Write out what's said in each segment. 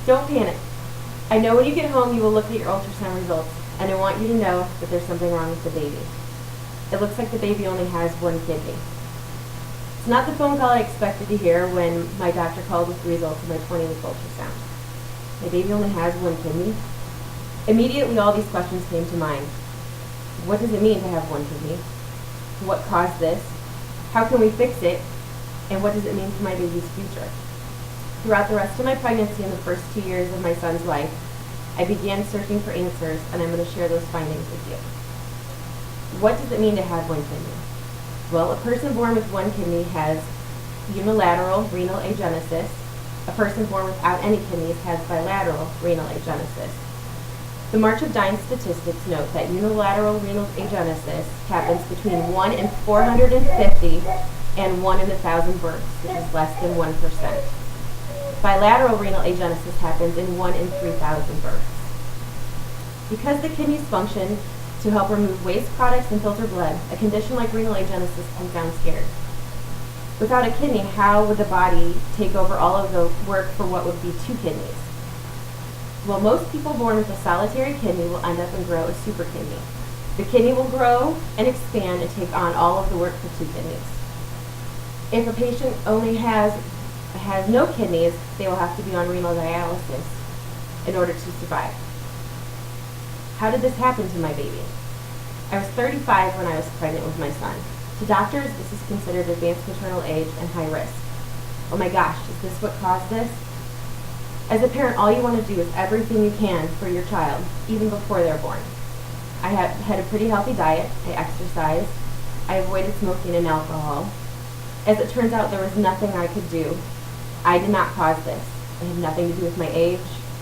Don't panic. I know when you get home you will look at your ultrasound results, and I want you to know that there's something wrong with the baby. It looks like the baby only has one kidney. It's not the phone call I expected to hear when my doctor called with the results of my 20-week ultrasound. My baby only has one kidney. Immediately all these questions came to mind. What does it mean to have one kidney? What caused this? How can we fix it? And what does it mean for my baby's future? Throughout the rest of my pregnancy and the first 2 years of my son's life, I began searching for answers, and I'm going to share those findings with you. What does it mean to have one kidney? Well, a person born with one kidney has unilateral renal agenesis. A person born without any kidneys has bilateral renal agenesis. The March of Dying statistics note that unilateral renal agenesis happens between 1 in 450 and 1 in 1,000 births, which is less than 1%. Bilateral renal agenesis happens in 1 in 3,000 births. Because the kidneys function to help remove waste products and filter blood, a condition like renal agenesis can sound scary. Without a kidney, how would the body take over all of the work for what would be 2 kidneys? Well, most people born with a solitary kidney will end up and grow a super kidney. The kidney will grow and expand and take on all of the work for 2 kidneys. If a patient only has no kidneys, they will have to be on renal dialysis in order to survive. How did this happen to my baby? I was 35 when I was pregnant with my son. To doctors, this is considered advanced maternal age and high risk. Oh my gosh, is this what caused this? As a parent, all you want to do is everything you can for your child, even before they're born. I had a pretty healthy diet. I exercised. I avoided smoking and alcohol. As it turns out, there was nothing I could do. I did not cause this. It had nothing to do with my age,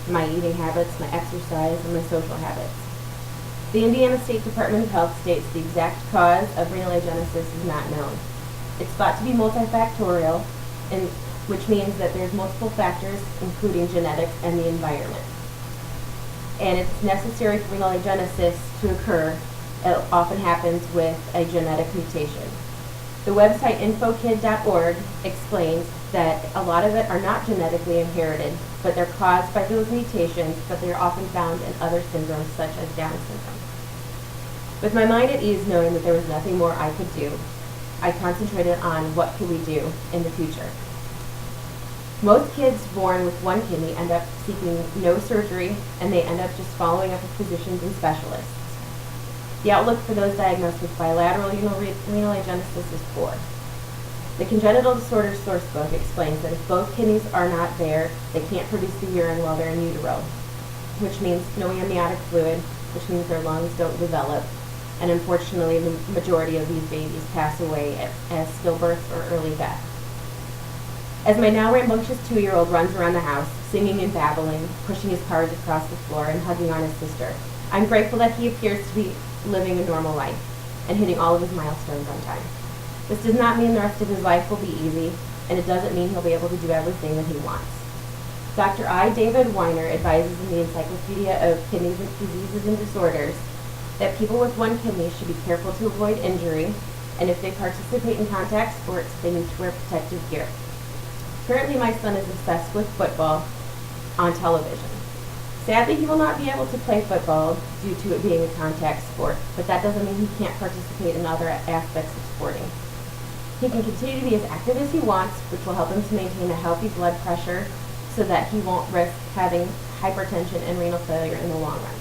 my eating habits, my exercise, and my social habits. The Indiana State Department of Health states the exact cause of renal agenesis is not known. It's thought to be multifactorial, which means that there's multiple factors, including genetics and the environment. And it's necessary for renal agenesis to occur. It often happens with a genetic mutation. The website infokid.org explains that a lot of it are not genetically inherited, but they're caused by those mutations, but they are often found in other syndromes such as Down syndrome. With my mind at ease knowing that there was nothing more I could do, I concentrated on what could we do in the future. Most kids born with one kidney end up seeking no surgery, and they end up just following up with physicians and specialists. The outlook for those diagnosed with bilateral renal agenesis is poor. The Congenital Disorders Sourcebook explains that if both kidneys are not there, they can't produce the urine while they're in utero, which means no amniotic fluid, which means their lungs don't develop, and unfortunately the majority of these babies pass away as stillbirths or early death. As my now rambunctious 2-year-old runs around the house, singing and babbling, pushing his cards across the floor and hugging on his sister, I'm grateful that he appears to be living a normal life and hitting all of his milestones on time. This does not mean the rest of his life will be easy, and it doesn't mean he'll be able to do everything that he wants. Dr. I. David Weiner advises in the Encyclopedia of Kidney Diseases and Disorders that people with one kidney should be careful to avoid injury, and if they participate in contact sports, they need to wear protective gear. Currently, my son is obsessed with football on television. Sadly, he will not be able to play football due to it being a contact sport, but that doesn't mean he can't participate in other aspects of sporting. He can continue to be as active as he wants, which will help him to maintain a healthy blood pressure so that he won't risk having hypertension and renal failure in the long run.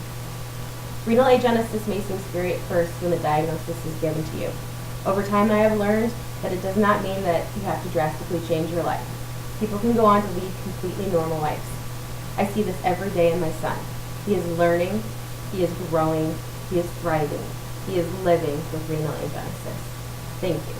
Renal agenesis may seem scary at first when the diagnosis is given to you. Over time, I have learned that it does not mean that you have to drastically change your life. People can go on to lead completely normal lives. I see this every day in my son. He is learning, he is growing, he is thriving, he is living with renal agenesis. Thank you.